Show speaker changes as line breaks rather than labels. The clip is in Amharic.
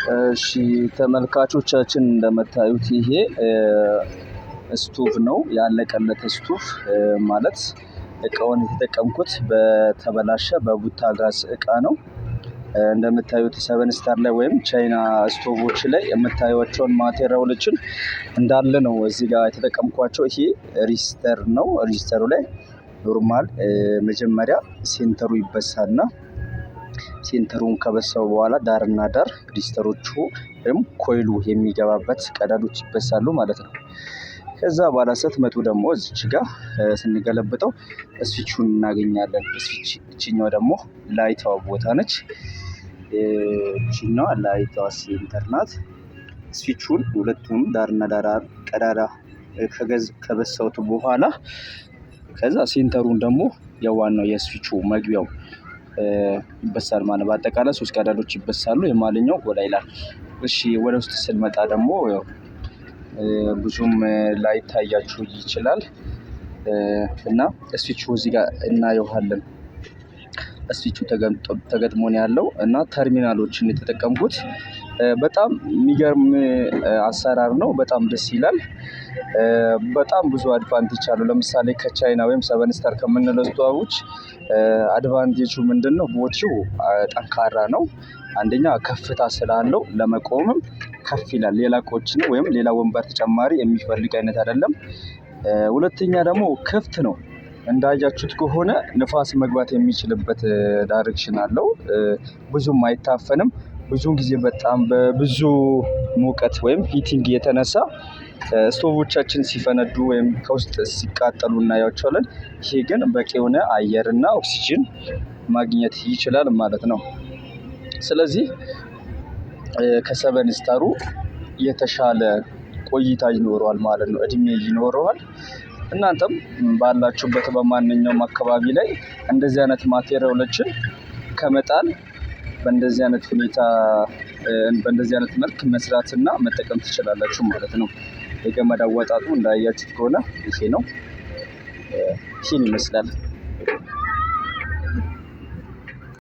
እሺ ተመልካቾቻችን እንደምታዩት ይሄ ስቶቭ ነው ያለቀለት ስቶቭ ማለት እቃውን የተጠቀምኩት በተበላሸ በቡታ ጋዝ እቃ ነው። እንደምታዩት 7 ስታር ላይ ወይም ቻይና ስቶቮች ላይ የምታዩቸውን ማቴሪያሎችን እንዳለ ነው እዚህ ጋር የተጠቀምኳቸው። ይሄ ሪጅስተር ነው። ሪጅስተሩ ላይ ኖርማል መጀመሪያ ሴንተሩ ይበሳልና ሴንተሩን ከበሳው በኋላ ዳርና ዳር ሪጅስተሮቹ ወይም ኮይሉ የሚገባበት ቀዳዶች ይበሳሉ ማለት ነው። ከዛ በኋላ ስትመጡ ደግሞ እዚች ጋር ስንገለብጠው ስዊቹን እናገኛለን። ስዊች እቺኛው ደግሞ ላይቷ ቦታ ነች። እቺኛው ላይቷ ሴንተር ናት። ስዊቹን ሁለቱም ዳርና ዳር ቀዳዳ ከበሳውት በኋላ ከዛ ሴንተሩን ደግሞ የዋናው የስዊቹ መግቢያው ይበሳል ማለት በአጠቃላይ 3 ቀዳዶች ይበሳሉ። የማለኛው ጎላ ይላል። እሺ ወደ ውስጥ ስንመጣ ደግሞ ያው ብዙም ላይታያችሁ ይችላል እና ስዊቹ እዚህ ጋር እናየዋለን። ስዊቹ ተገጥሞ ነው ያለው እና ተርሚናሎችን የተጠቀምኩት በጣም የሚገርም አሰራር ነው። በጣም ደስ ይላል። በጣም ብዙ አድቫንቴጅ አለው። ለምሳሌ ከቻይና ወይም 7 ስታር ከምንለው ስቶቮች አድቫንቴጁ ምንድነው? ቦዲው ጠንካራ ነው። አንደኛ ከፍታ ስላለው ለመቆምም ከፍ ይላል። ሌላ እቃዎችን ወይም ሌላ ወንበር ተጨማሪ የሚፈልግ አይነት አይደለም። ሁለተኛ ደግሞ ክፍት ነው። እንዳያችሁት ከሆነ ንፋስ መግባት የሚችልበት ዳይሬክሽን አለው። ብዙም አይታፈንም። ብዙውን ጊዜ በጣም በብዙ ሙቀት ወይም ሂቲንግ የተነሳ ስቶቮቻችን ሲፈነዱ ወይም ከውስጥ ሲቃጠሉ እናያቸዋለን። ይሄ ግን በቂ የሆነ አየርና ኦክሲጅን ማግኘት ይችላል ማለት ነው። ስለዚህ ከ7 ስታሩ የተሻለ ቆይታ ይኖረዋል ማለት ነው። እድሜ ይኖረዋል። እናንተም ባላችሁበት በማንኛውም አካባቢ ላይ እንደዚህ አይነት ማቴሪያሎችን ከመጣል በእንደዚህ አይነት ሁኔታ በእንደዚህ አይነት መልክ መስራትና መጠቀም ትችላላችሁ ማለት ነው። የገመድ አወጣጡ እንዳያችሁት ከሆነ ይሄ ነው። ይሄን ይመስላል።